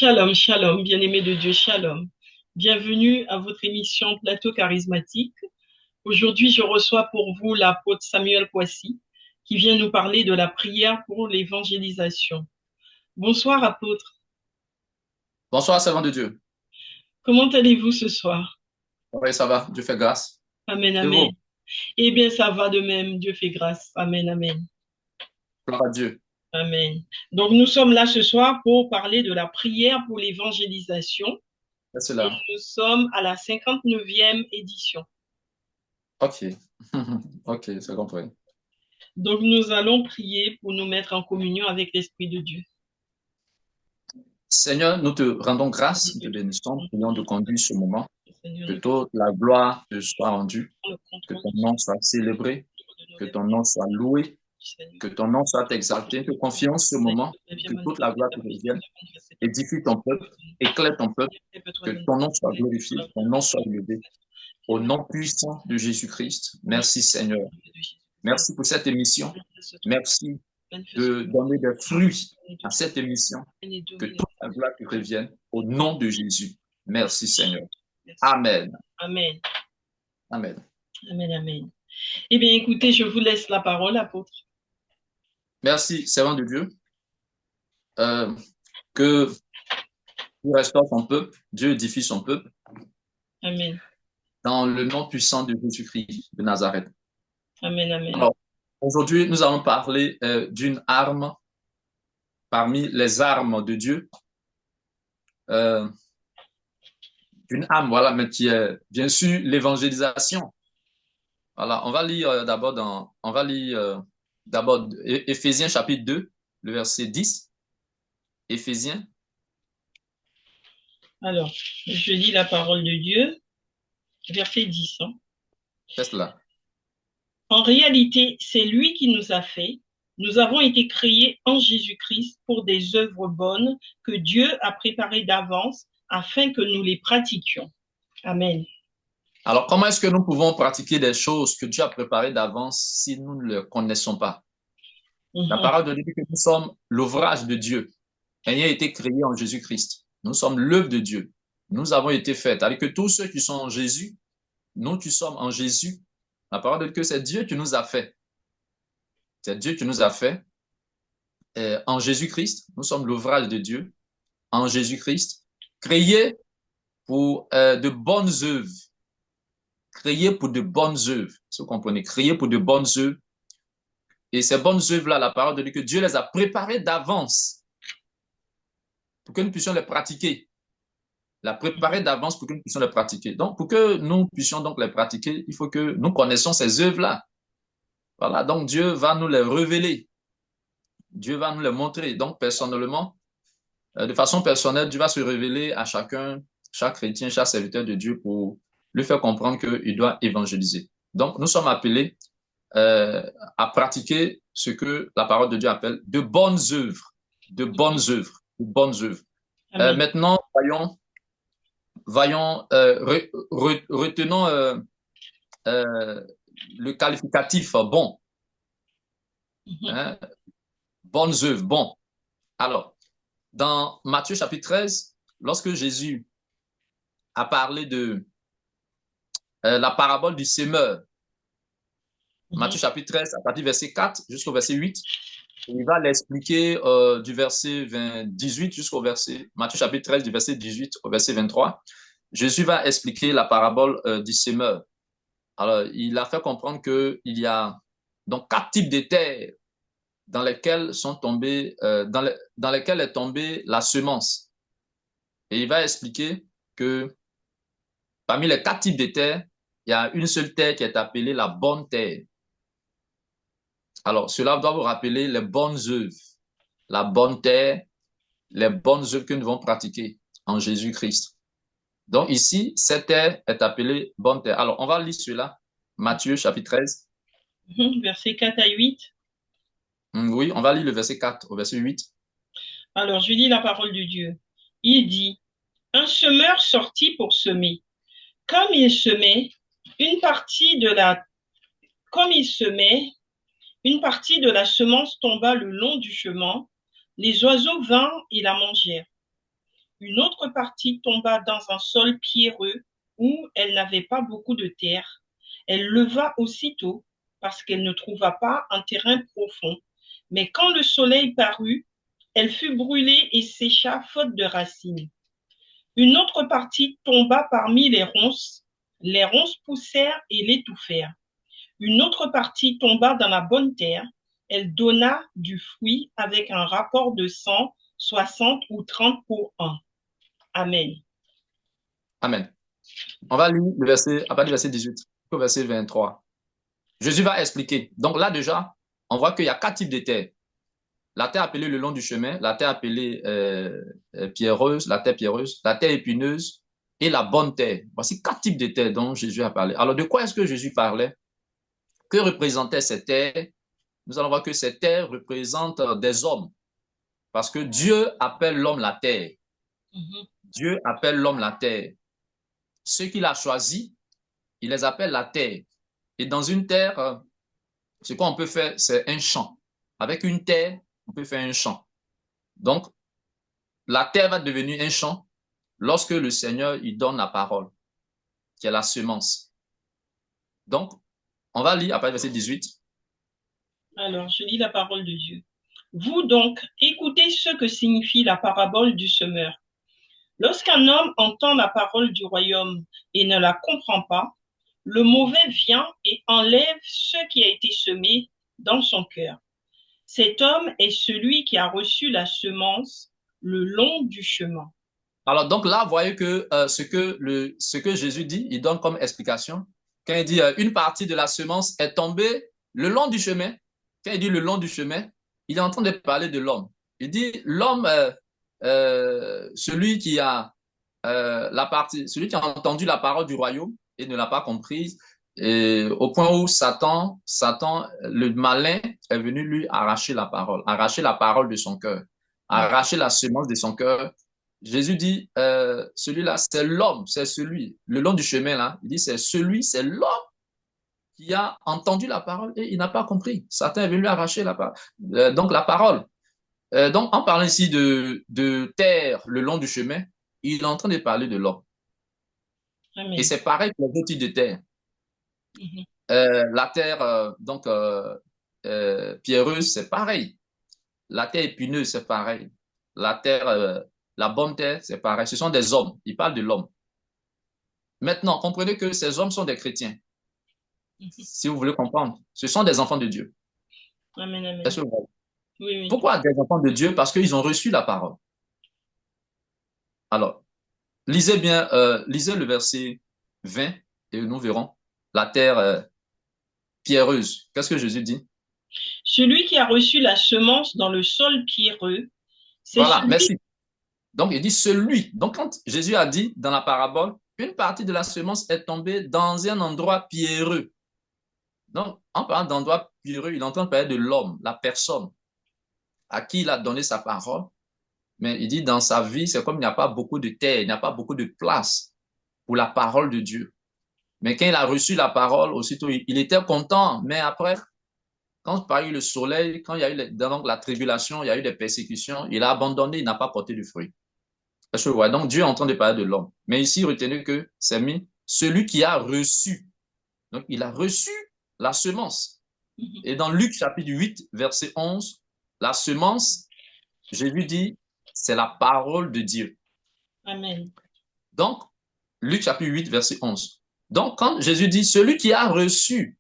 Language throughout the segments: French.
Shalom, shalom, bien-aimés de Dieu, shalom. Bienvenue à votre émission Plateau charismatique. Aujourd'hui, je reçois pour vous l'apôtre Samuel Kouassi qui vient nous parler de la prière pour l'évangélisation. Bonsoir, apôtre. Bonsoir, servant de Dieu. Comment allez-vous ce soir? Oui, ça va, Dieu fait grâce. Amen, Et amen. vous? Eh bien, ça va de même. Dieu fait grâce. Amen, amen. Gloire à Dieu. Amen. Donc, nous sommes là ce soir pour parler de la prière pour l'évangélisation C'est et cela. nous sommes à la 59e édition. OK. OK, c'est compris. Donc, nous allons prier pour nous mettre en communion avec l'Esprit de Dieu. Seigneur, nous te rendons grâce, nous te bénissons, prions de conduire ce moment, Seigneur, que nous toute la gloire te soit rendue, prenons le que contrôle ton nom soit célébré, de nos que lèvres, ton nom soit loué, Seigneur. que ton nom soit exalté, que confions ce moment, Viens que toute la manifester gloire ta te puissance revienne, devant notre Seigneur. édifie ton peuple, éclaire ton peuple, Lève-toi que dans ton nom soit nos glorifié, ton nom soit élevé. Au Viens nom puissant de Jésus-Christ, merci manifester Seigneur. le nom de Jésus. Merci pour cette émission. Manifeste-toi, Merci manifeste-toi, de donner des fruits à domine, cette émission. et Que domine. toute la gloire te revienne au nom de Jésus. Merci Seigneur. Merci. Amen. Amen. Amen. Amen, amen. Eh bien, écoutez, je vous laisse la parole, apôtre. Merci, servant de Dieu. Euh, que Dieu restaure son peuple, Dieu édifie son peuple Amen. dans le nom puissant de Jésus-Christ de Nazareth. Amen, amen. Alors, aujourd'hui, nous allons parler d'une arme parmi les armes de Dieu, euh, d'une arme, voilà, mais qui est bien sûr l'évangélisation. Voilà, on va lire d'abord Éphésiens chapitre 2, le verset 10. Éphésiens, Alors, je lis la parole de Dieu, verset 10. c'est cela. En réalité, c'est lui qui nous a fait. Nous avons été créés en Jésus-Christ pour des œuvres bonnes que Dieu a préparées d'avance afin que nous les pratiquions. Amen. Alors, comment est-ce que nous pouvons pratiquer des choses que Dieu a préparées d'avance si nous ne les connaissons pas? La Mhm. parole de Dieu dit que nous sommes l'ouvrage de Dieu, ayant été créés en Jésus-Christ. Nous sommes l'œuvre de Dieu. Nous avons été faits. C'est-à-dire que tous ceux qui sont en Jésus, nous qui sommes en Jésus, la parole de Dieu, que c'est Dieu qui nous a fait. C'est Dieu qui nous a fait en Jésus-Christ. Nous sommes l'ouvrage de Dieu en Jésus-Christ, créés pour de bonnes œuvres. Créés pour de bonnes œuvres. Si vous comprenez, créés pour de bonnes œuvres. Et ces bonnes œuvres-là, la parole de Dieu, que Dieu les a préparées d'avance pour que nous puissions les pratiquer. La préparer d'avance pour que nous puissions les pratiquer. Donc, pour que nous puissions donc les pratiquer, il faut que nous connaissions ces œuvres-là. Voilà, donc Dieu va nous les révéler. Dieu va nous les montrer. Donc, personnellement, de façon personnelle, Dieu va se révéler à chacun, chaque chrétien, chaque serviteur de Dieu pour lui faire comprendre qu'il doit évangéliser. Donc, nous sommes appelés euh, à pratiquer ce que la parole de Dieu appelle de bonnes œuvres, de bonnes œuvres, de bonnes œuvres. Amen. Maintenant, retenons euh, le qualificatif bon, Mhm. hein, bonnes œuvres, bon. Alors, dans Matthieu chapitre 13, lorsque Jésus a parlé de la parabole du semeur, Mhm. Matthieu chapitre 13, à partir du verset 4 jusqu'au verset 8, il va l'expliquer du verset 18 jusqu'au verset, Matthieu chapitre 13, du verset 18 au verset 23. Jésus va expliquer la parabole du semeur. Alors, il a fait comprendre qu'il y a donc quatre types de terres dans lesquelles sont tombées, dans lesquelles est tombée la semence. Et il va expliquer que parmi les quatre types de terres, il y a une seule terre qui est appelée la bonne terre. Alors, cela doit vous rappeler les bonnes œuvres. La bonne terre, les bonnes œuvres que nous devons pratiquer en Jésus-Christ. Donc ici, cette terre est appelée bonne terre. Alors, on va lire cela. Matthieu chapitre 13. Mhm. Verset 4 à 8. Oui, on va lire le verset 4 au verset 8. Alors, je lis la parole de Dieu. Il dit, un semeur sortit pour semer. Comme il semait, une partie de la, comme il semait, une partie de la semence tomba le long du chemin. Les oiseaux vinrent et la mangèrent. Une autre partie tomba dans un sol pierreux où elle n'avait pas beaucoup de terre. Elle leva aussitôt parce qu'elle ne trouva pas un terrain profond. Mais quand le soleil parut, elle fut brûlée et sécha faute de racines. Une autre partie tomba parmi les ronces. Les ronces poussèrent et l'étouffèrent. Une autre partie tomba dans la bonne terre. Elle donna du fruit avec un rapport de 100, 60 ou 30 pour un. Amen. Amen. On va lire le verset, à partir du verset 18 au verset 23. Jésus va expliquer. Donc là, déjà, on voit qu'il y a 4 types de terre. La terre appelée le long du chemin, la terre appelée pierreuse, la terre épineuse et la bonne terre. Voici 4 types de terre dont Jésus a parlé. Alors, de quoi est-ce que Jésus parlait? Que représentaient ces terres? Nous allons voir que ces terres représentent des hommes. Parce que Dieu appelle l'homme la terre. Dieu appelle l'homme la terre. Ceux qu'il a choisis, il les appelle la terre. Et dans une terre, ce qu'on peut faire, c'est un champ. Avec une terre, on peut faire un champ. Donc, la terre va devenir un champ lorsque le Seigneur il donne la parole, qui est la semence. Donc, on va lire après le verset 18. Alors, je lis la parole de Dieu. Vous donc, écoutez ce que signifie la parabole du semeur. Lorsqu'un homme entend la parole du royaume et ne la comprend pas, le mauvais vient et enlève ce qui a été semé dans son cœur. Cet homme est celui qui a reçu la semence le long du chemin. Alors, donc là, vous voyez que ce que Jésus dit, il donne comme explication. Quand il dit une partie de la semence est tombée le long du chemin, quand il dit le long du chemin, il est en train de parler de l'homme. Il dit l'homme, celui qui a celui qui a entendu la parole du royaume et ne l'a pas comprise, et au point où Satan, le malin, est venu lui arracher la parole de son cœur, arracher la semence de son cœur. Jésus dit, celui-là, c'est l'homme, c'est celui, le long du chemin, là, il dit, c'est l'homme qui a entendu la parole et il n'a pas compris. Satan est venu lui arracher donc la parole. Donc, en parlant ici de terre le long du chemin, il est en train de parler de l'homme. Amen. Et c'est pareil pour les autres types de terre. La terre, pierreuse, c'est pareil. La terre épineuse, c'est pareil. La terre, la bonne terre, c'est pareil. Ce sont des hommes. Il parle de l'homme. Maintenant, comprenez que ces hommes sont des chrétiens. Si vous voulez comprendre, ce sont des enfants de Dieu. Amen, amen. Est-ce que vous Oui, oui. Pourquoi des enfants de Dieu? Parce qu'ils ont reçu la parole. Alors, lisez bien, lisez le verset 20 et nous verrons la terre pierreuse. Qu'est-ce que Jésus dit? Celui qui a reçu la semence dans le sol pierreux, c'est Voilà, celui... merci. Donc, il dit celui. Donc, quand Jésus a dit dans la parabole, une partie de la semence est tombée dans un endroit pierreux. Donc, en parlant d'endroit pierreux, il est en train de parler de l'homme, la personne à qui il a donné sa parole. Mais il dit dans sa vie, c'est comme il n'y a pas beaucoup de terre, il n'y a pas beaucoup de place pour la parole de Dieu. Mais quand il a reçu la parole, aussitôt, il était content. Mais après, quand il y a eu le soleil, quand il y a eu donc, la tribulation, il y a eu des persécutions, il a abandonné, il n'a pas porté du fruit. Parce que, ouais, donc Dieu est en train de parler de l'homme. Mais ici, retenez que c'est mis celui qui a reçu. Donc, il a reçu la semence. Et dans Luc chapitre 8, verset 11, la semence, Jésus dit, c'est la parole de Dieu. Amen. Donc, Luc chapitre 8, verset 11. Donc, quand Jésus dit, celui qui a reçu,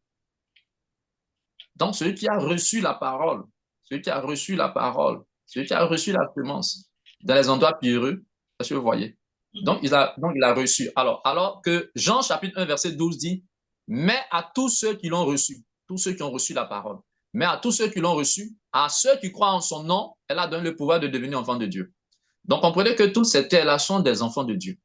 donc celui qui a reçu la parole, celui qui a reçu la parole, celui qui a reçu la semence dans les endroits pierreux, est-ce que vous voyez? Donc, il a reçu. Alors que Jean chapitre 1, verset 12 dit, mais à tous ceux qui l'ont reçu, tous ceux qui ont reçu la parole, mais à tous ceux qui l'ont reçu, à ceux qui croient en son nom, elle a donné le pouvoir de devenir enfant de Dieu. Donc, comprenez que toutes ces terres-là sont des enfants de Dieu.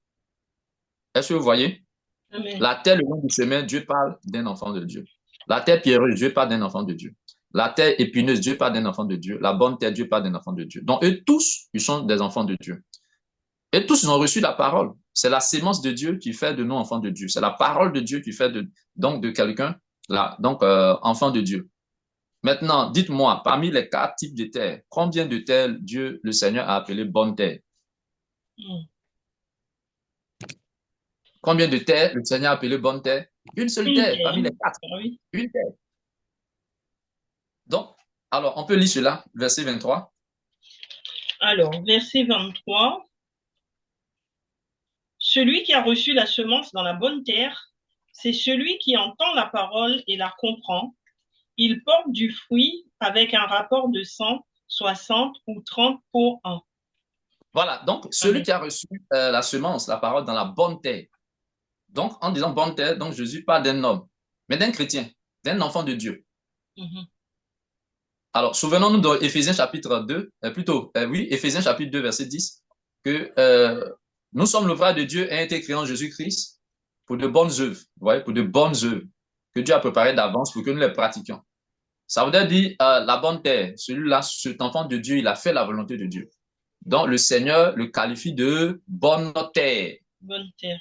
Est-ce que vous voyez? Amen. La terre le long du chemin, Dieu parle d'un enfant de Dieu. La terre pierreuse, Dieu parle d'un enfant de Dieu. La terre épineuse, Dieu parle d'un enfant de Dieu. La bonne terre, Dieu parle d'un enfant de Dieu. Donc, eux tous, ils sont des enfants de Dieu. Et tous, ils ont reçu la parole. C'est la sémence de Dieu qui fait de nous enfants de Dieu. C'est la parole de Dieu qui fait de quelqu'un, enfant de Dieu. Maintenant, dites-moi, parmi les 4 types de terre, combien de terres Dieu, le Seigneur, a appelé bonne terre? Mm. Combien de terres le Seigneur a appelé bonne terre? Une seule Une terre terre. parmi les quatre. Ah oui. Une terre. Donc, alors, on peut lire cela, verset 23. Alors, verset 23. Celui qui a reçu la semence dans la bonne terre, c'est celui qui entend la parole et la comprend. Il porte du fruit avec un rapport de 100, 60 ou 30 pour un. Voilà, donc celui Amen. qui a reçu la semence, la parole dans la bonne terre. Donc, en disant bonne terre, donc Jésus parle d'un homme, mais d'un chrétien, d'un enfant de Dieu. Mhm. Alors, souvenons-nous de Éphésiens chapitre 2, oui, Éphésiens chapitre 2, verset 10, que nous sommes l'ouvrage de Dieu et été créés en Jésus-Christ pour de bonnes œuvres, vous voyez, pour de bonnes œuvres que Dieu a préparées d'avance pour que nous les pratiquions. Ça veut dire la bonne terre, celui-là, cet enfant de Dieu, il a fait la volonté de Dieu. Donc, le Seigneur le qualifie de bonne terre. Bonne terre.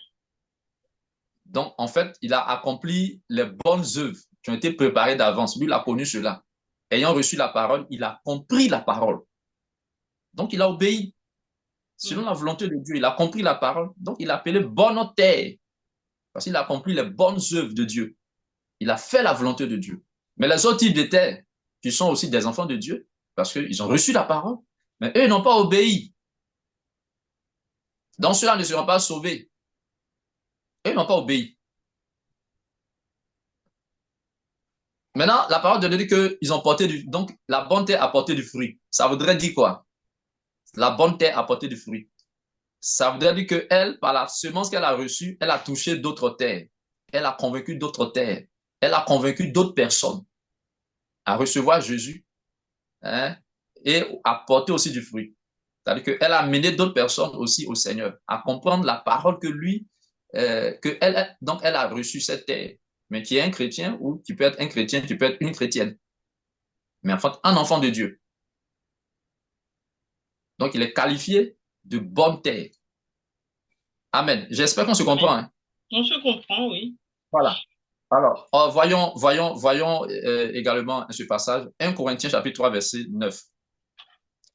Donc, en fait, il a accompli les bonnes œuvres qui ont été préparées d'avance. Lui, il a connu cela. Ayant reçu la parole, il a compris la parole. Donc, il a obéi selon Mm. la volonté de Dieu. Il a compris la parole. Donc, il a appelé bonne terre parce qu'il a accompli les bonnes œuvres de Dieu. Il a fait la volonté de Dieu. Mais les autres types de terre, qui sont aussi des enfants de Dieu, parce qu'ils ont reçu la parole, mais eux n'ont pas obéi. Donc, ceux-là ne seront pas sauvés. Eux n'ont pas obéi. Maintenant, la parole de Dieu dit qu'ils ont porté du... Donc, la bonne terre a porté du fruit. Ça voudrait dire quoi? La bonne terre a porté du fruit. Ça voudrait dire qu'elle, par la semence qu'elle a reçue, elle a touché d'autres terres. Elle a convaincu d'autres terres. Elle a convaincu d'autres personnes à recevoir Jésus, hein, et à porter aussi du fruit. C'est-à-dire qu'elle a amené d'autres personnes aussi au Seigneur, à comprendre la parole que lui, donc elle a reçu cette terre, mais qui est un chrétien ou qui peut être un chrétien, qui peut être une chrétienne, mais en fait un enfant de Dieu. Donc il est qualifié de bonne terre. Amen. J'espère qu'on se Amen. comprend, hein. On se comprend, oui. Voilà. Alors, voyons également ce passage, 1 Corinthiens chapitre 3, verset 9.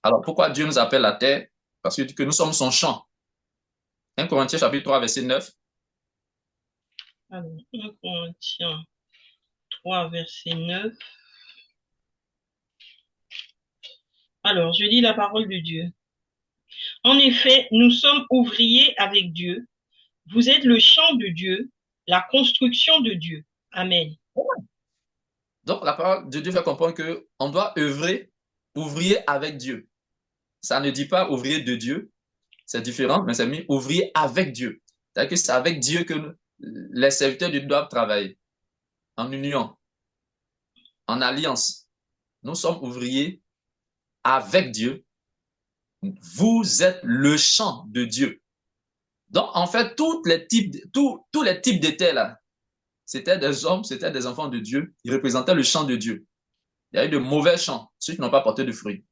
Alors, pourquoi Dieu nous appelle la terre? Parce que nous sommes son champ. 1 Corinthiens chapitre 3, verset 9. Alors, 1 Corinthiens 3, verset 9. Alors, je lis la parole de Dieu. En effet, nous sommes ouvriers avec Dieu. Vous êtes le champ de Dieu, la construction de Dieu. Amen. Donc, la parole de Dieu fait comprendre qu'on doit œuvrer, ouvrier avec Dieu. Ça ne dit pas ouvrier de Dieu, c'est différent, mais c'est mis ouvrier avec Dieu. C'est-à-dire que c'est avec Dieu que les serviteurs de Dieu doivent travailler, en union, en alliance. Nous sommes ouvriers avec Dieu. Vous êtes le champ de Dieu. Donc, en fait, tous les types de terres là, c'était des hommes, c'était des enfants de Dieu. Ils représentaient le champ de Dieu. Il y a eu de mauvais champs, ceux qui n'ont pas porté de fruits.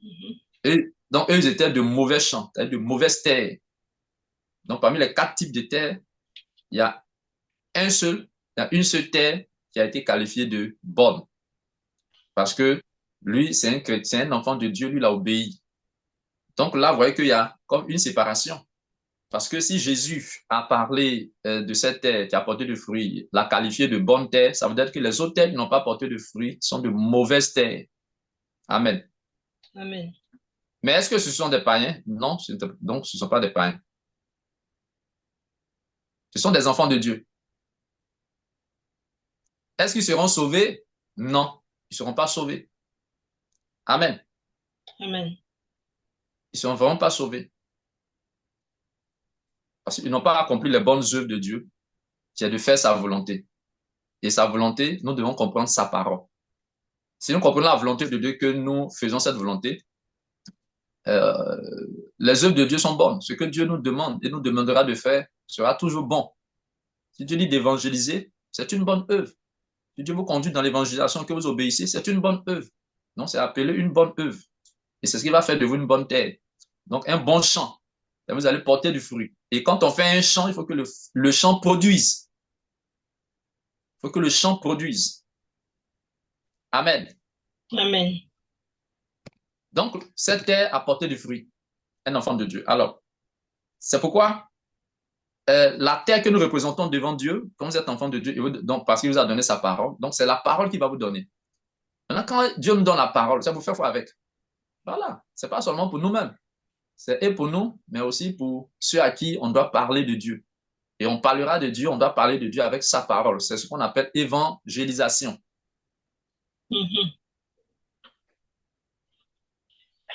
Mhm. Et donc, eux, ils étaient de mauvais champs, de mauvaises terres. Donc, parmi les quatre types de terres, il y a il y a une seule terre qui a été qualifiée de bonne. Parce que lui, c'est un chrétien, un enfant de Dieu, lui, il a obéi. Donc là, vous voyez qu'il y a comme une séparation. Parce que si Jésus a parlé de cette terre qui a porté de fruits, l'a qualifiée de bonne terre, ça veut dire que les autres terres qui n'ont pas porté de fruits sont de mauvaises terres. Amen. Amen. Mais est-ce que ce sont des païens? Non, donc ce ne sont pas des païens. Ce sont des enfants de Dieu. Est-ce qu'ils seront sauvés? Non, ils ne seront pas sauvés. Amen. Amen. Ils ne seront vraiment pas sauvés. Parce qu'ils n'ont pas accompli les bonnes œuvres de Dieu, qui est de faire sa volonté. Et sa volonté, nous devons comprendre sa parole. Si nous comprenons la volonté de Dieu, que nous faisons cette volonté, euh, les œuvres de Dieu sont bonnes. Ce que Dieu nous demande et nous demandera de faire sera toujours bon. Si Dieu dit d'évangéliser, c'est une bonne œuvre. Si Dieu vous conduit dans l'évangélisation, que vous obéissez, c'est une bonne œuvre. Non, c'est appelé une bonne œuvre. Et c'est ce qui va faire de vous une bonne terre. Donc, un bon champ. Et vous allez porter du fruit. Et quand on fait un champ, il faut que le champ produise. Il faut que le champ produise. Amen. Amen. Donc, cette terre a porté du fruit. un enfant de Dieu. Alors, c'est pourquoi la terre que nous représentons devant Dieu, quand vous êtes enfant de Dieu, donc, parce qu'il vous a donné sa parole, donc c'est la parole qui va vous donner. Maintenant, quand Dieu nous donne la parole, c'est pour faire quoi avec? Voilà, c'est pas seulement pour nous-mêmes, c'est et pour nous, mais aussi pour ceux à qui on doit parler de Dieu. Et on parlera de Dieu, on doit parler de Dieu avec sa parole. C'est ce qu'on appelle évangélisation. Mhm.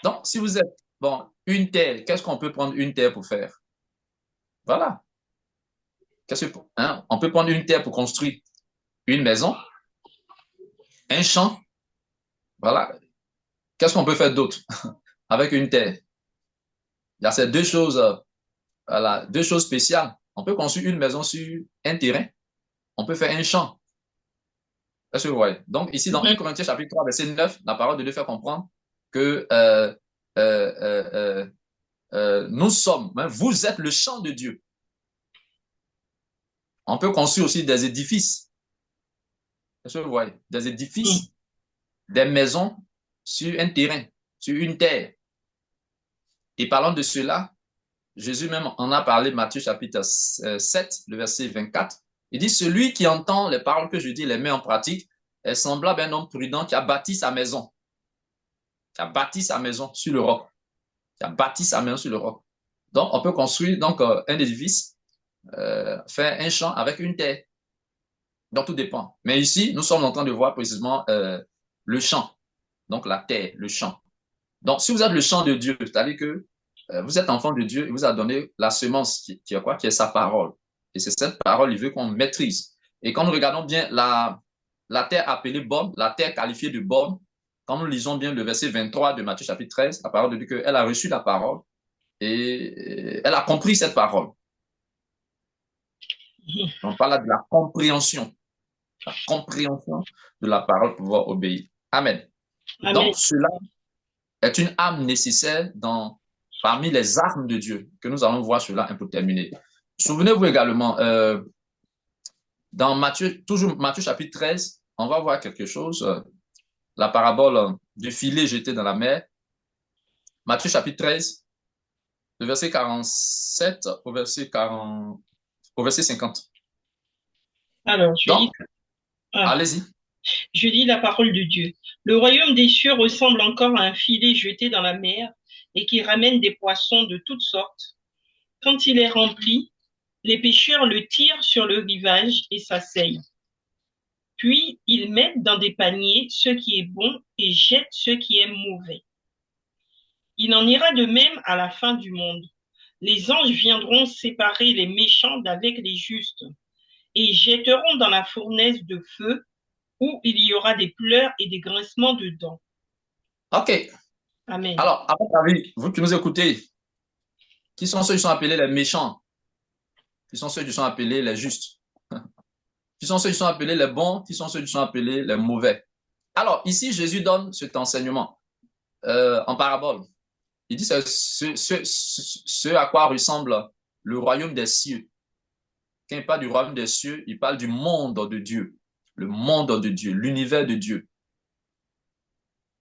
Donc, si vous êtes, bon, une terre, qu'est-ce qu'on peut prendre une terre pour faire? Voilà. Hein? On peut prendre une terre pour construire une maison, un champ. Voilà. Qu'est-ce qu'on peut faire d'autre avec une terre? Il y a ces deux choses, voilà, deux choses spéciales. On peut construire une maison sur un terrain. On peut faire un champ. Est-ce que vous voyez? Donc, ici, dans 1 Mhm. Corinthiens chapitre 3, verset 9, la parole de Dieu fait comprendre que euh, euh, nous sommes, hein, vous êtes le champ de Dieu. On peut construire aussi des édifices. Est-ce que vous voyez? Des Mhm. édifices, des maisons sur un terrain, sur une terre. Et parlant de cela, Jésus même en a parlé, Matthieu chapitre 7, le verset 24. Il dit, celui qui entend les paroles que je dis, les met en pratique, est semblable à un homme prudent qui a bâti sa maison, qui a bâti sa maison sur le roc, qui a bâti sa maison sur le roc. Donc, on peut construire donc un édifice, faire un champ avec une terre. Donc, tout dépend. Mais ici, nous sommes en train de voir précisément le champ, donc la terre, le champ. Donc, si vous êtes le champ de Dieu, c'est-à-dire que vous êtes enfant de Dieu, il vous a donné la semence qui est quoi? Qui est sa parole. Et c'est cette parole, il veut qu'on maîtrise. Et quand nous regardons bien la terre appelée bonne, la terre qualifiée de bonne, quand nous lisons bien le verset 23 de Matthieu chapitre 13, la parole de Dieu, qu'elle a reçu la parole et elle a compris cette parole. On parle là de la compréhension de la parole pour pouvoir obéir. Amen. Amen. Donc, cela est une âme nécessaire parmi les armes de Dieu, que nous allons voir cela un peu terminer. Souvenez-vous également, dans Matthieu, toujours Matthieu chapitre 13, on va voir quelque chose, la parabole du filet jeté dans la mer. Matthieu chapitre 13, le verset 47 au verset 50. Alors, Donc, ah, allez-y. je lis la parole de Dieu. Le royaume des cieux ressemble encore à un filet jeté dans la mer et qui ramène des poissons de toutes sortes. Quand il est rempli, les pêcheurs le tirent sur le rivage et s'asseyent. Puis ils mettent dans des paniers ce qui est bon et jettent ce qui est mauvais. Il en ira de même à la fin du monde. Les anges viendront séparer les méchants d'avec les justes et jetteront dans la fournaise de feu où il y aura des pleurs et des grincements de dents. OK. Amen. Alors, à votre avis, vous qui nous écoutez, qui sont ceux qui sont appelés les méchants? Qui sont ceux qui sont appelés les justes? Qui sont ceux qui sont appelés les bons? Qui sont ceux qui sont appelés les mauvais? Alors, ici, Jésus donne cet enseignement en parabole. Il dit ce à quoi ressemble le royaume des cieux. Quand il parle du royaume des cieux, il parle du monde de Dieu, le monde de Dieu, l'univers de Dieu,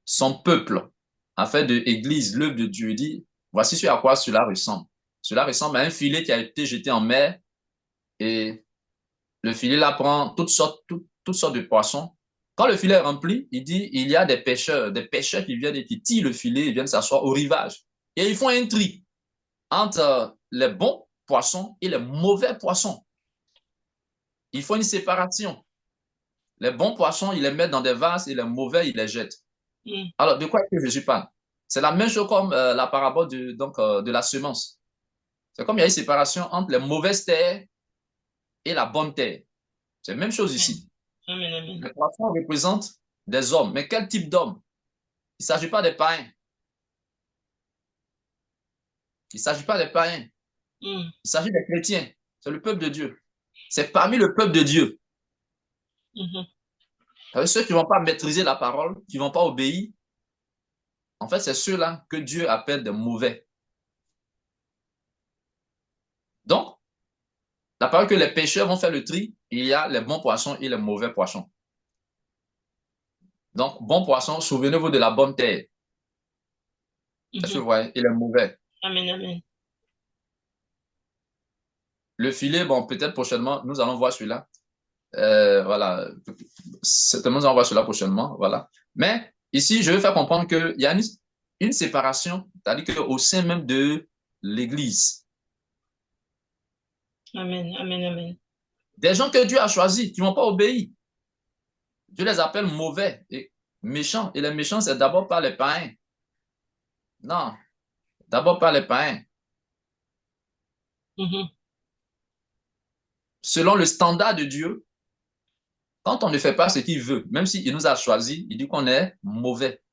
son peuple, en fait de Église, l'œuvre de Dieu. Il dit, voici ce à quoi cela ressemble. Cela ressemble à un filet qui a été jeté en mer et le filet là prend toutes sortes de poissons. Quand le filet est rempli, il dit, il y a des pêcheurs qui viennent et qui tirent le filet, ils viennent s'asseoir au rivage. Et ils font un tri entre les bons poissons et les mauvais poissons. Ils font une séparation. Les bons poissons, ils les mettent dans des vases et les mauvais, ils les jettent. Mm. Alors, de quoi est-ce que Jésus parle? C'est la même chose comme la parabole de la semence. C'est comme il y a une séparation entre les mauvaises terres et la bonne terre. C'est la même chose Amen. ici. Amen. Amen. Les poissons représentent des hommes. Mais quel type d'hommes? Il ne s'agit pas des païens. Il ne s'agit pas des païens. Mm. Il s'agit des chrétiens. C'est le peuple de Dieu. C'est parmi le peuple de Dieu. Mhm. Ceux qui ne vont pas maîtriser la parole, qui ne vont pas obéir, en fait, c'est ceux-là que Dieu appelle des mauvais. Donc, la parole que les pécheurs vont faire le tri, il y a les bons poissons et les mauvais poissons. Donc, bons poissons, souvenez-vous de la bonne terre. Est-ce que Mhm. vous voyez? Et les mauvais. Amen, amen. Le filet, bon, peut-être prochainement, nous allons voir celui-là. Voilà. Certainement, nous allons voir cela prochainement. Voilà. Mais ici, je veux faire comprendre qu'il y a une séparation, c'est-à-dire qu'au sein même de l'Église, Amen, amen, amen. des gens que Dieu a choisis, qui n'ont pas obéi, Dieu les appelle mauvais et méchants. Et les méchants, c'est d'abord pas les païens. Non, d'abord pas les païens. Mhm. Selon le standard de Dieu, quand on ne fait pas ce qu'il veut, même s'il nous a choisis, il dit qu'on est mauvais.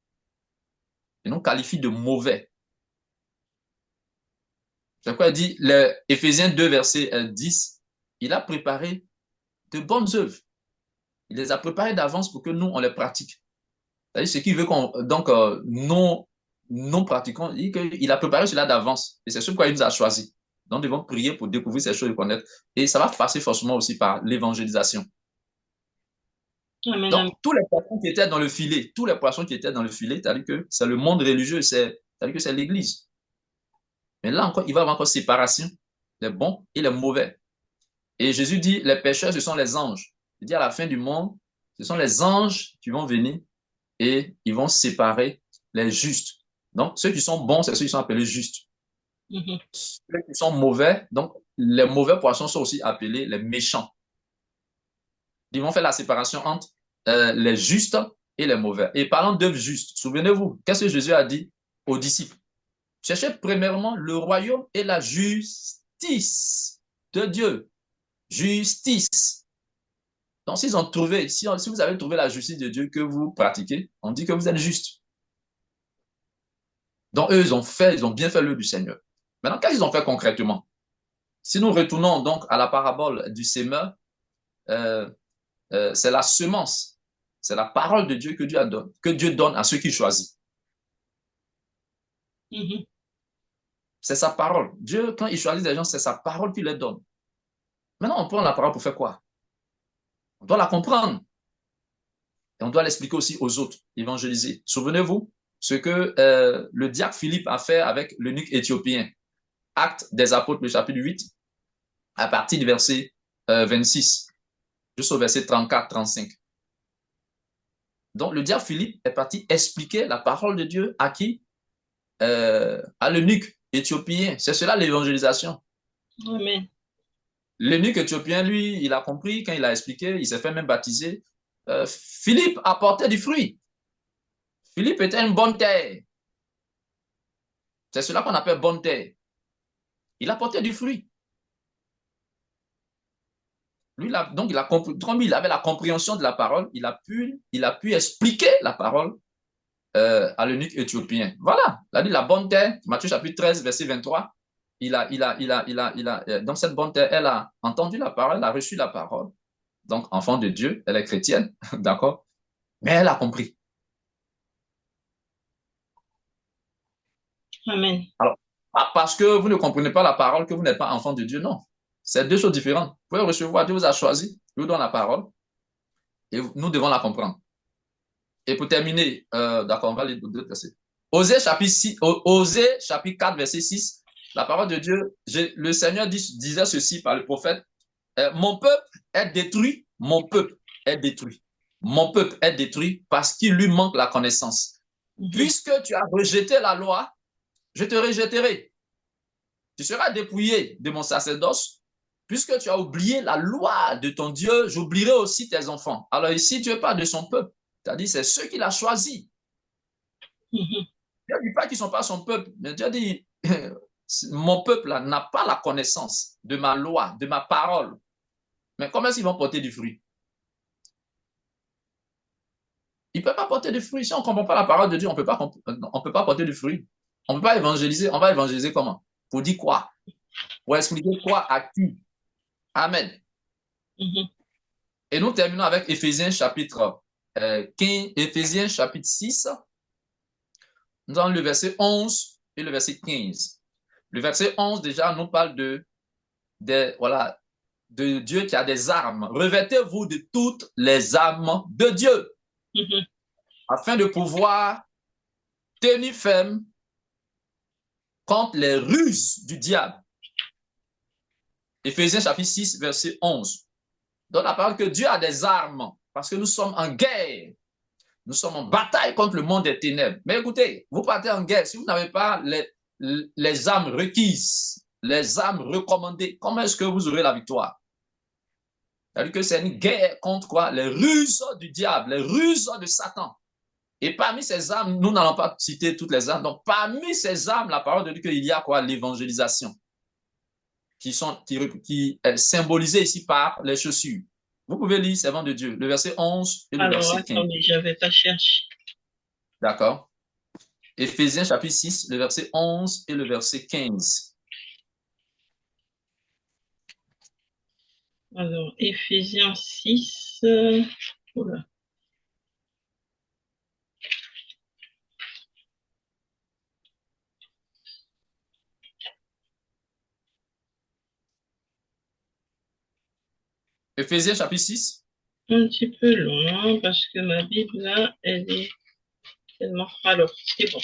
Il nous qualifie de mauvais. C'est quoi il dit, Éphésiens 2, verset 10, il a préparé de bonnes œuvres. Il les a préparées d'avance pour que nous, on les pratique. C'est-à-dire ce qu'il veut qu'on, donc, non pratiquons, il a préparé cela d'avance. Et c'est ce quoi il nous a choisi. Donc, nous devons prier pour découvrir ces choses et connaître. Et ça va passer forcément aussi par l'évangélisation. Amen, Donc, amen. tous les poissons qui étaient dans le filet, tous les poissons qui étaient dans le filet, c'est-à-dire que c'est le monde religieux, c'est-à-dire que c'est l'Église. Mais là encore, il va y avoir encore séparation, les bons et les mauvais. Et Jésus dit, les pécheurs, ce sont les anges. Il dit à la fin du monde, ce sont les anges qui vont venir et ils vont séparer les justes. Donc, ceux qui sont bons, c'est ceux qui sont appelés justes. Mhm. Ceux qui sont mauvais, donc les mauvais poissons sont aussi appelés les méchants. Ils vont faire la séparation entre les justes et les mauvais. Et parlant d'œuvres justes, souvenez-vous, qu'est-ce que Jésus a dit aux disciples? Cherchez premièrement le royaume et la justice de Dieu. Justice. Donc, s'ils ont trouvé, si vous avez trouvé la justice de Dieu que vous pratiquez, on dit que vous êtes juste. Donc, eux, ils ont bien fait l'œuvre du Seigneur. Maintenant, qu'est-ce qu'ils ont fait concrètement? Si nous retournons donc à la parabole du semeur, euh, c'est la semence, c'est la parole de Dieu que Dieu donne à ceux qu'il choisit. Mhm. C'est sa parole. Dieu, quand il choisit des gens, c'est sa parole qu'il les donne. Maintenant, on prend la parole pour faire quoi? On doit la comprendre. Et on doit l'expliquer aussi aux autres, évangéliser. Souvenez-vous ce que le diacre Philippe a fait avec l'eunuque éthiopien. Actes des Apôtres, le chapitre 8, à partir du verset 26, jusqu'au verset 34-35. Donc, le diacre Philippe est parti expliquer la parole de Dieu à qui? À l'eunuque éthiopien. C'est cela l'évangélisation. Amen. L'eunuque éthiopien, lui, il a compris, quand il a expliqué, il s'est fait même baptiser. Philippe apportait du fruit. Philippe était une bonne terre. C'est cela qu'on appelle bonne terre. Il apportait du fruit. Lui, donc, comme il avait la compréhension de la parole, il a pu expliquer la parole à l'eunuque éthiopien. Voilà, il a dit la bonne terre, Matthieu chapitre 13, verset 23. Donc, cette bonne terre, elle a entendu la parole, elle a reçu la parole. Donc, enfant de Dieu, elle est chrétienne, d'accord? Mais elle a compris. Amen. Alors, pas parce que vous ne comprenez pas la parole que vous n'êtes pas enfant de Dieu, non. C'est deux choses différentes. Vous pouvez recevoir, Dieu vous a choisi, Dieu vous donne la parole, et nous devons la comprendre. Et pour terminer, d'accord, on va lire d'autres versets. Osée chapitre 6, Osée chapitre 4, verset 6, la parole de Dieu, le Seigneur disait ceci par le prophète, mon peuple est détruit, mon peuple est détruit. Mon peuple est détruit parce qu'il lui manque la connaissance. Mhm. Puisque tu as rejeté la loi, je te rejetterai. Tu seras dépouillé de mon sacerdoce. Puisque tu as oublié la loi de ton Dieu, j'oublierai aussi tes enfants. Alors ici, Dieu parle de son peuple. C'est-à-dire, c'est ceux qu'il a choisis. Mhm. Dieu ne dit pas qu'ils ne sont pas son peuple, mais Dieu dit, mon peuple n'a pas la connaissance de ma loi, de ma parole. Mais comment est-ce qu'ils vont porter du fruit? Ils ne peuvent pas porter du fruit. Si on ne comprend pas la parole de Dieu, on ne peut pas porter du fruit. On ne peut pas évangéliser. On va évangéliser comment? Pour dire quoi? Pour expliquer quoi à qui? Amen. Mhm. Et nous terminons avec Éphésiens chapitre 15, Éphésiens chapitre 6, dans le verset 11 et le verset 15. Le verset 11 déjà nous parle voilà, de Dieu qui a des armes. Revêtez-vous de toutes les armes de Dieu Mhm. afin de pouvoir tenir ferme contre les ruses du diable. Éphésiens chapitre 6, verset 11. Donc la parole que Dieu a des armes, parce que nous sommes en guerre. Nous sommes en bataille contre le monde des ténèbres. Mais écoutez, vous partez en guerre, si vous n'avez pas les armes requises, les armes recommandées, comment est-ce que vous aurez la victoire? C'est-à-dire que c'est une guerre contre quoi? Les ruses du diable, les ruses de Satan. Et parmi ces armes, nous n'allons pas citer toutes les armes. Donc, parmi ces armes, la parole de Dieu, il y a quoi? L'évangélisation, qui est symbolisée ici par les chaussures. Vous pouvez lire, servant de Dieu, le verset 11 et le verset 15. Attendez, je n'avais pas cherché. D'accord. Éphésiens chapitre 6, le verset 11 et le verset 15. Alors, Éphésiens 6. Voilà. Éphésiens chapitre 6. Un petit peu long, parce que ma Bible, là, elle est tellement... Alors, c'est bon.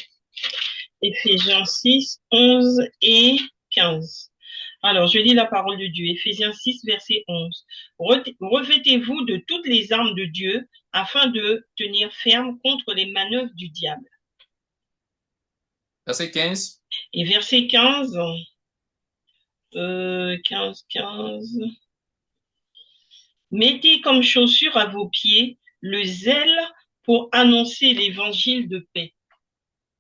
Éphésiens 6, 11 et 15. Alors, je lis la parole de Dieu. Éphésiens 6, verset 11. Revêtez-vous de toutes les armes de Dieu afin de tenir ferme contre les manœuvres du diable. Verset 15. Et verset 15, 15. Mettez comme chaussure à vos pieds le zèle pour annoncer l'évangile de paix.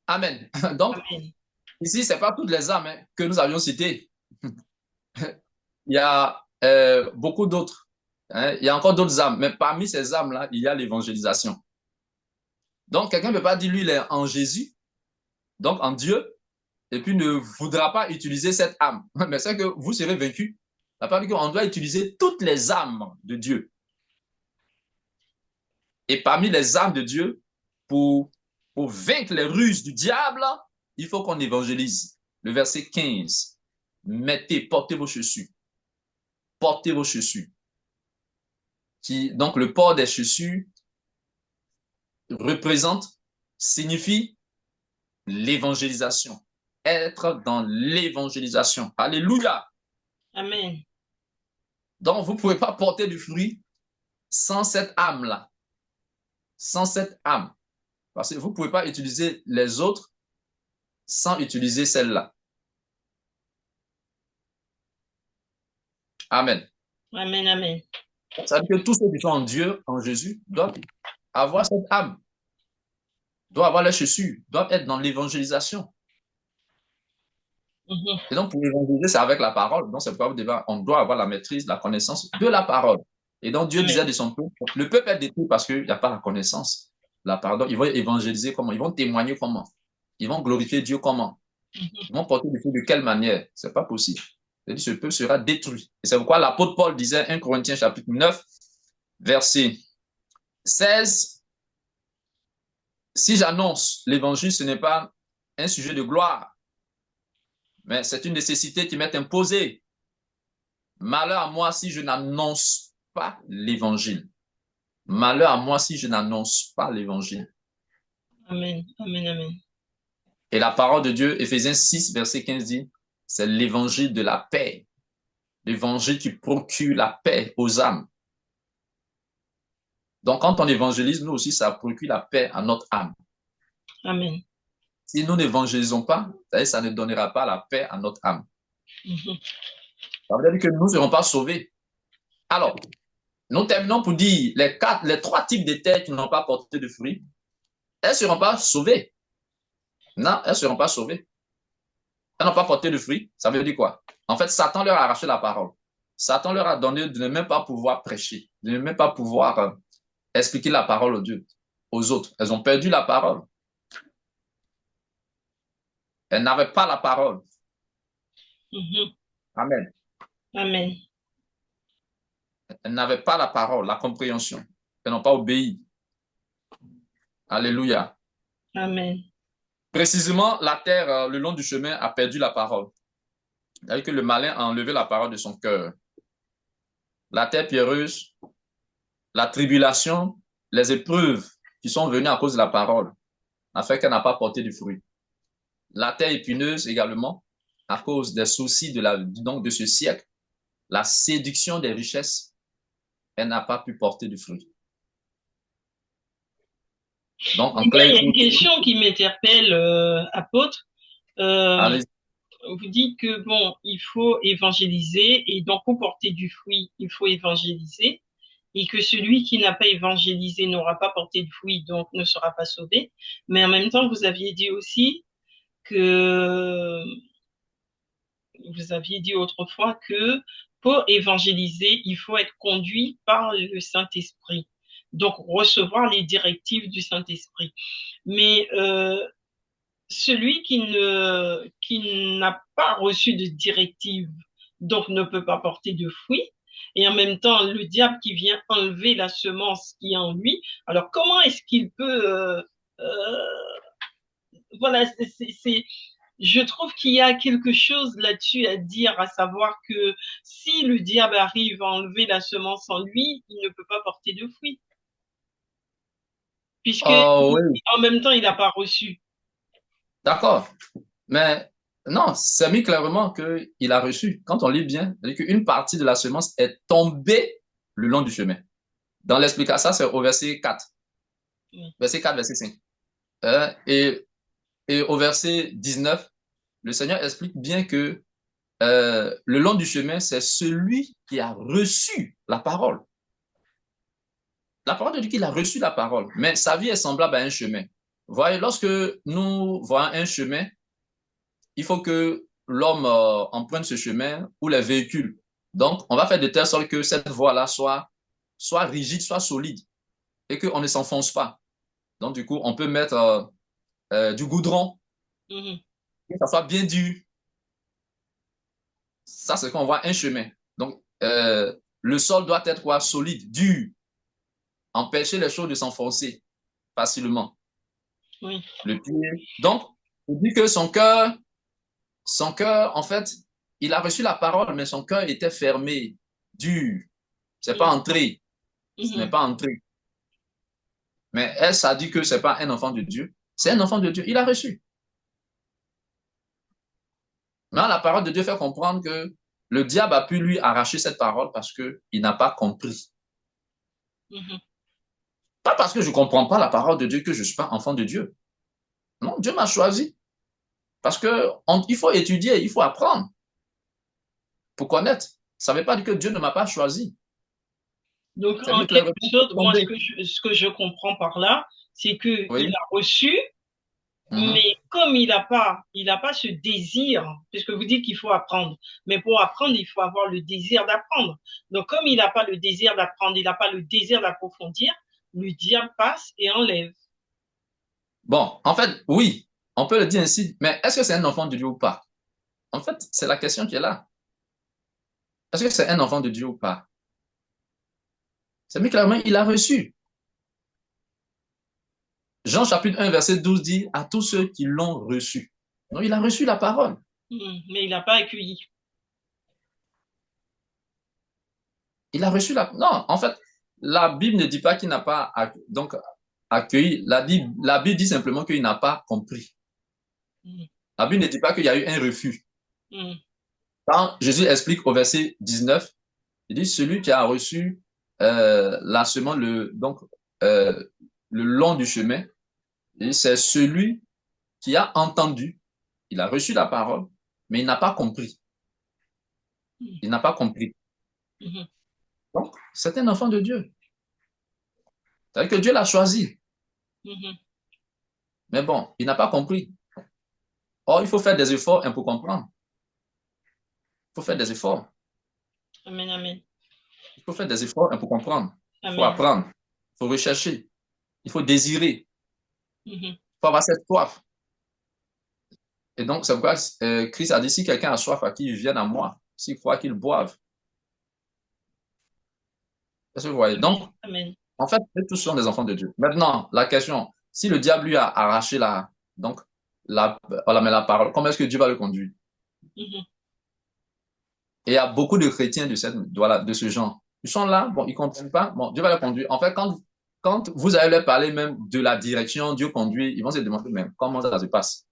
Amen. Donc, Amen. Ici, ce n'est pas toutes les armes que nous avions citées. Il y a beaucoup d'autres. Il y a encore d'autres armes. Mais parmi ces armes-là, il y a l'évangélisation. Donc, quelqu'un ne peut pas dire, lui, il est en Jésus, donc en Dieu, et puis ne voudra pas utiliser cette arme. Mais c'est que vous serez vaincu. La parole dit qu'on doit utiliser toutes les armes de Dieu. Et parmi les armes de Dieu, pour vaincre les ruses du diable, il faut qu'on évangélise. Le verset 15. Portez vos chaussures. Portez vos chaussures. Donc, le port des chaussures signifie l'évangélisation. Être dans l'évangélisation. Alléluia. Amen. Donc, vous ne pouvez pas porter du fruit sans cette âme-là. Sans cette âme. Parce que vous ne pouvez pas utiliser les autres sans utiliser celle-là. Amen. Amen, amen. Ça veut dire que tous ceux qui sont en Dieu, en Jésus, doivent avoir cette âme, doivent avoir les chaussures, doivent être dans l'évangélisation. Et donc, pour évangéliser, c'est avec la parole. Donc, c'est pourquoi on doit avoir la maîtrise, la connaissance de la parole. Et donc, Dieu disait de son peuple, le peuple est détruit parce qu'il n'y a pas la connaissance. La parole. Donc, ils vont évangéliser comment? Ils vont témoigner comment? Ils vont glorifier Dieu comment? Ils vont porter du fruit de quelle manière? C'est pas possible. C'est-à-dire, ce peuple sera détruit. Et c'est pourquoi l'apôtre Paul disait, 1 Corinthiens chapitre 9, verset 16, si j'annonce l'évangile, ce n'est pas un sujet de gloire, mais c'est une nécessité qui m'est imposée. Malheur à moi si je n'annonce pas l'évangile. Malheur à moi si je n'annonce pas l'évangile. Amen, amen, amen. Et la parole de Dieu, Éphésiens 6, verset 15 dit, c'est l'évangile de la paix. L'évangile qui procure la paix aux âmes. Donc, quand on évangélise, nous aussi, ça procure la paix à notre âme. Amen. Si nous n'évangélisons pas, ça ne donnera pas la paix à notre âme. Ça veut dire que nous ne serons pas sauvés. Alors, nous terminons pour dire les trois types de terres qui n'ont pas porté de fruits, elles ne seront pas sauvées. Non, elles ne seront pas sauvées. Elles n'ont pas porté de fruits. Ça veut dire quoi? En fait, Satan leur a arraché la parole. Satan leur a donné de ne même pas pouvoir prêcher, de ne même pas pouvoir expliquer la parole aux autres. Elles ont perdu la parole. Elles n'avaient pas la parole. Amen. Amen. Elles n'avaient pas la parole, la compréhension. Elles n'ont pas obéi. Alléluia. Amen. Précisément, la terre, le long du chemin, a perdu la parole. C'est-à-dire que le malin a enlevé la parole de son cœur. La terre pierreuse, la tribulation, les épreuves qui sont venues à cause de la parole, a fait qu'elle n'a pas porté du fruit. la terre épineuse également, à cause des soucis donc de ce siècle, la séduction des richesses, elle n'a pas pu porter de fruits. Donc, Mais en clair, il y il a une faut... question qui m'interpelle, apôtre. Euh, Allez, vous dites que bon, il faut évangéliser et donc pour porter du fruit, il faut évangéliser et que celui qui n'a pas évangélisé n'aura pas porté de fruit, donc ne sera pas sauvé. Mais en même temps, que vous aviez dit autrefois que pour évangéliser, il faut être conduit par le Saint-Esprit. Donc recevoir les directives du Saint-Esprit. Mais celui qui n'a pas reçu de directive, donc ne peut pas porter de fruits, et en même temps le diable qui vient enlever la semence qui est en lui, alors comment est-ce qu'il peut voilà, je trouve qu'il y a quelque chose là-dessus à dire, à savoir que si le diable arrive à enlever la semence en lui, il ne peut pas porter de fruits, puisque oh oui, en même temps, il n'a pas reçu. d'accord. Mais non, c'est mis clairement qu'il a reçu. Quand on lit bien, c'est qu'une partie de la semence est tombée le long du chemin. Dans l'explication, ça, c'est au verset 4. Oui. Verset 4, verset 5. Et au verset 19, le Seigneur explique bien que le long du chemin, c'est celui qui a reçu la parole. La parole de Dieu qu'il a reçu la parole. Mais sa vie est semblable à un chemin. Vous voyez, lorsque nous voyons un chemin, il faut que l'homme emprunte ce chemin ou les véhicules. Donc, on va faire de telle sorte que cette voie-là soit rigide, soit solide et qu'on ne s'enfonce pas. Donc, du coup, on peut mettre du goudron, Mhm. que ça soit bien dur. Ça, c'est quand on voit un chemin. Donc, le sol doit être quoi? Solide, dur, empêcher les choses de s'enfoncer facilement. Oui. Le pied. Donc, on dit que son cœur, en fait, il a reçu la parole, mais son cœur était fermé, dur. C'est pas Mhm. entré. Ce n'est Mhm. pas entré. Mais elle, ça dit que c'est pas un enfant de Dieu. C'est un enfant de Dieu. Il a reçu. Mais la parole de Dieu fait comprendre que le diable a pu lui arracher cette parole parce qu'il n'a pas compris. Mhm. Pas parce que je ne comprends pas la parole de Dieu que je ne suis pas enfant de Dieu. Non, Dieu m'a choisi. Parce que il faut étudier, il faut apprendre pour connaître. Ça ne veut pas dire que Dieu ne m'a pas choisi. Donc, C'est en mieux quelque clairement sorte, moi, tomber. ce que je comprends par là, c'est qu'il Oui. a reçu, Mhm. mais comme il n'a pas ce désir, puisque vous dites qu'il faut apprendre, mais pour apprendre, il faut avoir le désir d'apprendre. Donc, comme il n'a pas le désir d'apprendre, il n'a pas le désir d'approfondir, le diable passe et enlève. Bon, en fait, oui, on peut le dire ainsi, mais est-ce que c'est un enfant de Dieu ou pas? En fait, c'est la question qui est là. Est-ce que c'est un enfant de Dieu ou pas? C'est mieux clairement, il a reçu. Jean chapitre 1, verset 12 dit à tous ceux qui l'ont reçu. Donc, il a reçu la parole. Mais il n'a pas accueilli. Il a reçu la... Non, en fait, la Bible ne dit pas qu'il n'a pas donc, accueilli. La Bible dit simplement qu'il n'a pas compris. Mm. La Bible ne dit pas qu'il y a eu un refus. Mm. Quand Jésus explique au verset 19, il dit celui qui a reçu la semence euh, le long du chemin, c'est celui qui a entendu, il a reçu la parole, mais il n'a pas compris. Mm. Il n'a pas compris. Mhm. Donc, c'est un enfant de Dieu. C'est-à-dire que Dieu l'a choisi. Mhm. Mais bon, il n'a pas compris. Or, il faut faire des efforts pour comprendre. Il faut faire des efforts. Amen, amen. Il faut faire des efforts pour comprendre. Il faut Amen. apprendre. Il faut rechercher. Il faut désirer. Mhm. Il faut avoir cette soif. Et donc, c'est pourquoi Christ a dit, si quelqu'un a soif, à qui vienne à moi. S'il croit qu'il boive. Est-ce que vous voyez? Donc, Amen. en fait, tous sont des enfants de Dieu. Maintenant, la question, si le diable lui a arraché donc, la parole, comment est-ce que Dieu va le conduire? Mhm. Et il y a beaucoup de chrétiens de ce genre. Ils sont là, bon, ils ne comprennent pas, bon, Dieu va les conduire. En fait, quand vous allez leur parler même de la direction, Dieu conduit, ils vont se demander même comment ça se passe.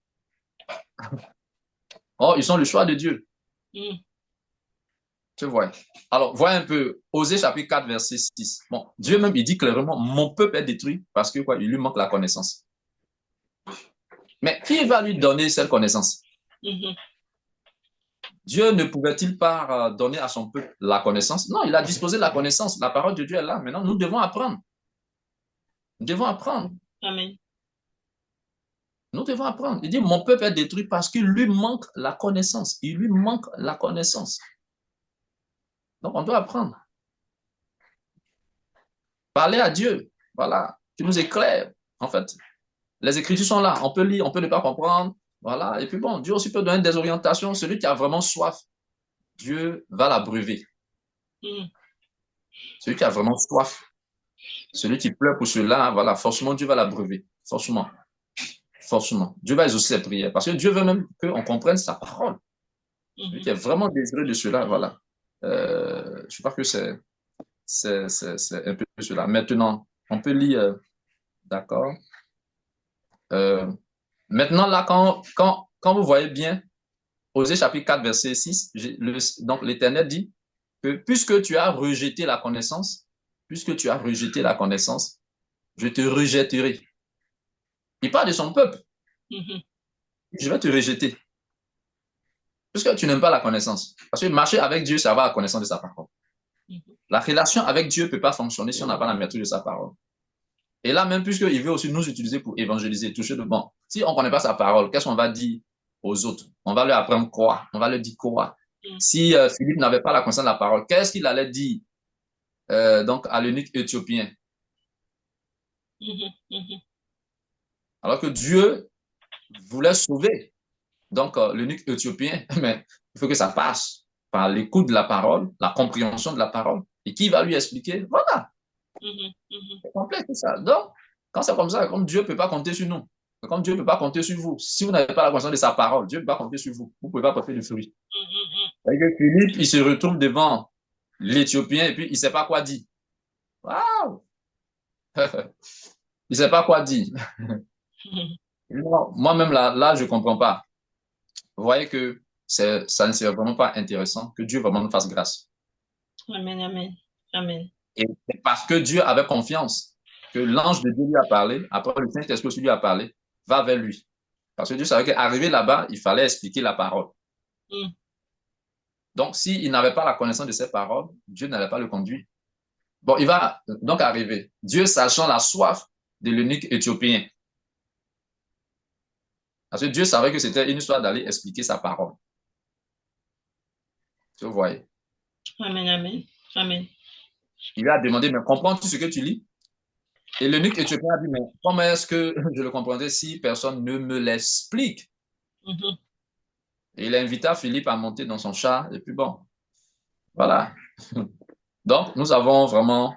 Oh, ils sont le choix de Dieu. Mm. Tu vois. Alors, vois un peu, Osée chapitre 4, verset 6. Bon, Dieu même, il dit clairement, mon peuple est détruit parce que quoi, il lui manque la connaissance. Mais qui va lui donner cette connaissance? Mhm. Dieu ne pouvait-il pas donner à son peuple la connaissance? Non, il a disposé de la connaissance. La parole de Dieu est là. Maintenant, nous devons apprendre. Nous devons apprendre. Amen. Nous devons apprendre. Il dit, mon peuple est détruit parce qu'il lui manque la connaissance. Il lui manque la connaissance. Donc, on doit apprendre. Parler à Dieu. Voilà. Qui nous éclaire. En fait, les Écritures sont là. On peut lire, on peut ne pas comprendre. Voilà. Et puis bon, Dieu aussi peut donner des orientations. Celui qui a vraiment soif, Dieu va l'abreuver. Mm. Celui qui a vraiment soif, celui qui pleure pour cela, voilà, forcément, Dieu va l'abreuver. Forcément. Forcément. Dieu va exaucer ses prières. Parce que Dieu veut même qu'on comprenne sa parole. Celui qui est vraiment désireux de cela, voilà. Je crois que c'est un peu cela. Maintenant, on peut lire, d'accord. Euh, Maintenant, là, quand vous voyez bien, Osée chapitre 4, verset 6, donc l'Éternel dit que puisque tu as rejeté la connaissance, puisque tu as rejeté la connaissance, je te rejetterai. Il parle de son peuple. Mhm. Je vais te rejeter. Puisque tu n'aimes pas la connaissance. Parce que marcher avec Dieu, c'est avoir la connaissance de sa parole. Mhm. La relation avec Dieu ne peut pas fonctionner si on n'a pas la maîtrise de sa parole. Et là, même puisqu'il veut aussi nous utiliser pour évangéliser, toucher de bon. Si on ne connaît pas sa parole, qu'est-ce qu'on va dire aux autres? On va leur apprendre quoi? On va leur dire quoi? Mm. Si Philippe n'avait pas la connaissance de la parole, qu'est-ce qu'il allait dire donc à l'eunuque éthiopien? Mhm. Mhm. Alors que Dieu voulait sauver donc l'eunuque éthiopien, mais il faut que ça passe par l'écoute de la parole, la compréhension de la parole. Et qui va lui expliquer? Voilà, Mhm. Mhm. c'est complet tout ça. Donc, quand c'est comme ça, comme Dieu ne peut pas compter sur nous, comme Dieu ne peut pas compter sur vous, si vous n'avez pas la connaissance de sa parole, Dieu ne peut pas compter sur vous. Vous ne pouvez pas porter de fruits. Mhm. Et que Philippe, il se retrouve devant l'Éthiopien et puis il ne sait pas quoi dire. Waouh! Il ne sait pas quoi dire. Mhm. Moi-même, là, je ne comprends pas. Vous voyez que ça ne serait vraiment pas intéressant que Dieu vraiment nous fasse grâce. Amen, amen, amen. Et c'est parce que Dieu avait confiance que l'ange de Dieu lui a parlé, après le Saint-Esprit aussi lui a parlé, va vers lui. Parce que Dieu savait qu'arrivé là-bas, il fallait expliquer la parole. Mm. Donc, s'il n'avait pas la connaissance de ces paroles, Dieu n'allait pas le conduire. Bon, il va donc arriver. Dieu sachant la soif de l'eunuque éthiopien. Parce que Dieu savait que c'était une histoire d'aller expliquer sa parole. Vous voyez. Amen, amen, amen. Il lui a demandé, mais comprends-tu ce que tu lis? Et l'eunuque éthiopien a dit, mais comment est-ce que je le comprendrais si personne ne me l'explique? Mhm. Et il invita Philippe à monter dans son char. Et puis bon, voilà. Donc, nous avons vraiment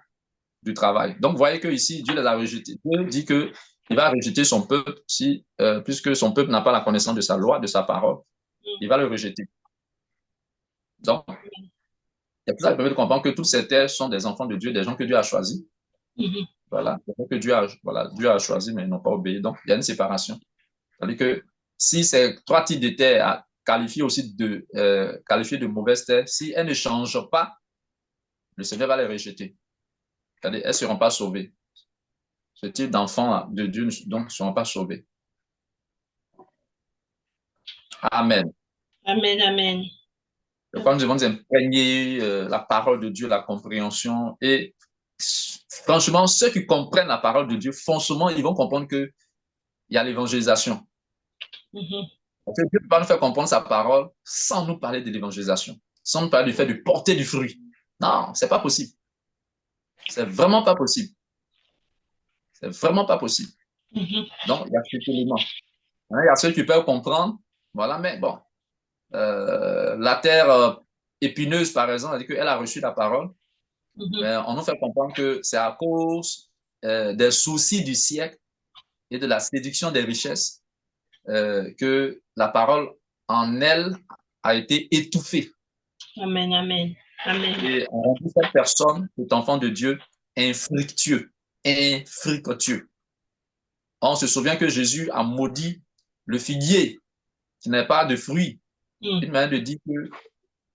du travail. Donc, vous voyez que ici, Dieu les a rejetés. Dieu dit que il va rejeter son peuple si, puisque son peuple n'a pas la connaissance de sa loi, de sa parole, Mm. il va le rejeter. Donc, c'est pour ça qu'il permet de comprendre que tous ces terres sont des enfants de Dieu, des gens que Dieu a choisis. Mhm. Voilà, des gens que Dieu a choisi, mais ils n'ont pas obéi. Donc, il y a une séparation. C'est-à-dire que si ces trois types de terres qualifiés aussi qualifiés de mauvaises terres, si elles ne changent pas, le Seigneur va les rejeter. C'est-à-dire, elles ne seront pas sauvées. Ce type d'enfants de Dieu donc ne seront pas sauvés. Amen. Amen, amen. Donc, nous devons nous imprégner la parole de Dieu, la compréhension. Et franchement, ceux qui comprennent la parole de Dieu, franchement, ils vont comprendre qu'il y a l'évangélisation. Mhm. Parce que Dieu ne peut pas nous faire comprendre sa parole sans nous parler de l'évangélisation, sans nous parler du fait de porter du fruit. Non, c'est pas possible. C'est vraiment pas possible. C'est vraiment pas possible. Mhm. Donc, il y a cet élément. Il y a ceux qui peuvent comprendre, voilà, mais bon, la terre épineuse, par exemple, elle dit qu'elle a reçu la parole, Mhm. mais on nous fait comprendre que c'est à cause des soucis du siècle et de la séduction des richesses que la parole en elle a été étouffée. Amen, amen, amen. Et on rend cette personne, cet enfant de Dieu, infructueux. Infructueux. On se souvient que Jésus a maudit le figuier qui n'avait pas de fruits. Une manière de dire que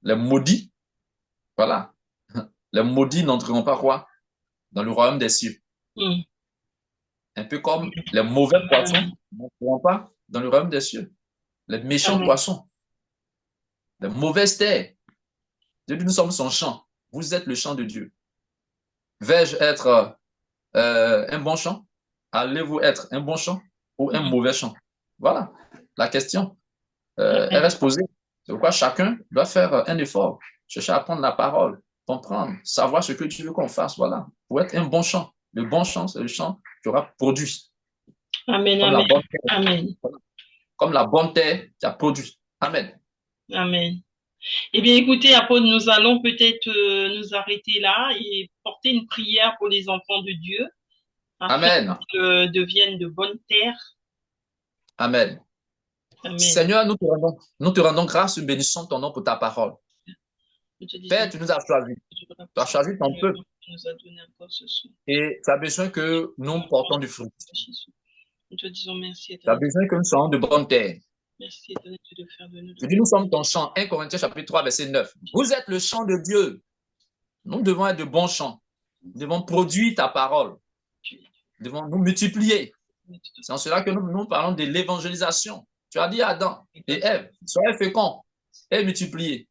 les maudits, voilà, les maudits n'entreront pas quoi? Dans le royaume des cieux. Un peu comme les mauvais poissons n'entreront pas dans le royaume des cieux. Les méchants poissons, les mauvaises terres. Dieu dit, nous sommes son champ. Vous êtes le champ de Dieu. Vais-je être un bon champ? Allez-vous être un bon champ ou un mauvais champ? Voilà la question. Elle reste posée. C'est pourquoi chacun doit faire un effort, chercher à apprendre la parole, comprendre, savoir ce que tu veux qu'on fasse. Voilà, pour être un bon champ. Le bon champ, c'est le champ qui aura produit. Amen, comme amen, la bonne terre, amen. Comme la bonne terre qui a produit. Amen. Amen. Eh bien, écoutez, apôtre, nous allons peut-être nous arrêter là et porter une prière pour les enfants de Dieu, afin qu'ils deviennent de bonnes terres. Amen. Amen. Seigneur, nous te rendons grâce et bénissons ton nom pour ta parole. Père, tu nous as choisis. Tu as choisi ton peuple. Et tu as besoin que nous portons du fruit. Nous te disons merci. Tu as besoin que nous soyons de bonnes terres. Merci de faire de nous. Tu dis, nous sommes ton champ. 1 Corinthiens chapitre 3, verset 9. Vous êtes le champ de Dieu. Nous devons être de bons champs. Nous devons produire ta parole. Nous devons nous multiplier. C'est en cela que nous parlons de l'évangélisation. Tu as dit à Adam et Ève, soyez féconds et multipliez.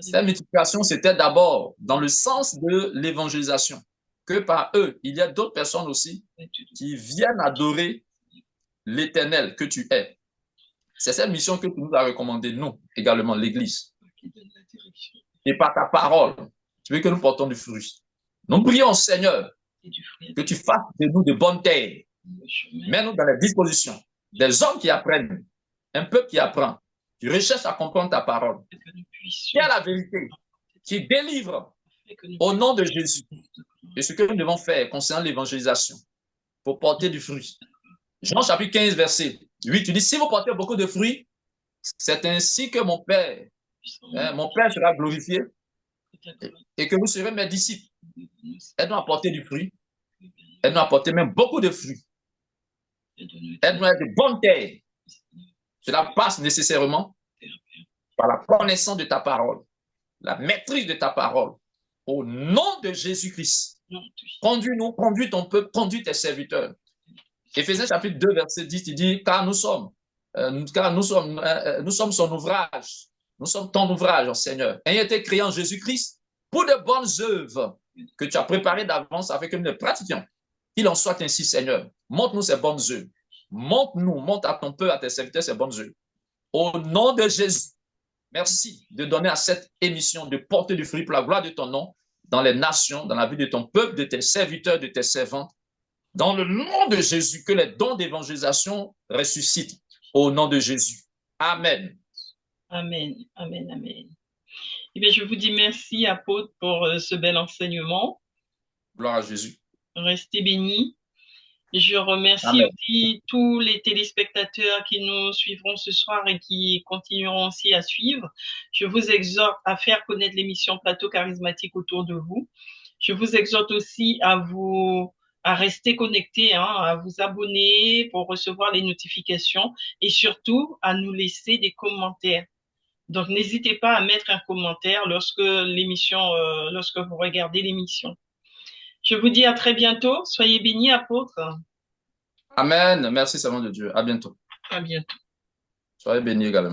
Cette multiplication, c'était d'abord dans le sens de l'évangélisation, que par eux, il y a d'autres personnes aussi qui viennent adorer l'Éternel que tu es. C'est cette mission que tu nous as recommandée, nous, également, l'Église. Et par ta parole, tu veux que nous portons du fruit. Nous prions, Seigneur, que tu fasses de nous de bonnes terres. Mets-nous dans la disposition des hommes qui apprennent, un peuple qui apprend, qui recherche à comprendre ta parole, qui a la vérité, qui délivre au nom de Jésus. Et ce que nous devons faire concernant l'évangélisation pour porter du fruit. Jean chapitre 15, verset 8, tu dis, si vous portez beaucoup de fruits, c'est ainsi que mon Père sera glorifié et que vous serez mes disciples. Aide-nous à porter du fruit. Aide-nous à porter même beaucoup de fruits. Aide-nous à être de bonnes terres. Cela passe nécessairement par la connaissance de ta parole, la maîtrise de ta parole. Au nom de Jésus-Christ, conduis-nous, conduis ton peuple, conduis tes serviteurs. Éphésiens chapitre 2, verset 10, il dit, car nous sommes son ouvrage. Nous sommes ton ouvrage, Seigneur, ayant été créés en Jésus-Christ pour de bonnes œuvres que tu as préparées d'avance afin que nous les pratiquions. Qu'il en soit ainsi, Seigneur. Montre-nous ces bonnes œuvres. Montre à ton peuple, à tes serviteurs ces bonnes œuvres. Au nom de Jésus, merci de donner à cette émission de porter du fruit pour la gloire de ton nom dans les nations, dans la vie de ton peuple, de tes serviteurs, de tes servantes. Dans le nom de Jésus, que les dons d'évangélisation ressuscitent. Au nom de Jésus. Amen. Amen, amen, amen. Eh bien, je vous dis merci, apôtre, pour ce bel enseignement. Gloire à Jésus. Restez bénis. Je remercie aussi tous les téléspectateurs qui nous suivront ce soir et qui continueront aussi à suivre. Je vous exhorte à faire connaître l'émission Plateau Charismatique autour de vous. Je vous exhorte aussi à rester connectés, à vous abonner pour recevoir les notifications et surtout à nous laisser des commentaires. Donc, n'hésitez pas à mettre un commentaire lorsque vous regardez l'émission. Je vous dis à très bientôt. Soyez bénis, apôtres. Amen. Merci, servant de Dieu. À bientôt. À bientôt. Soyez bénis également.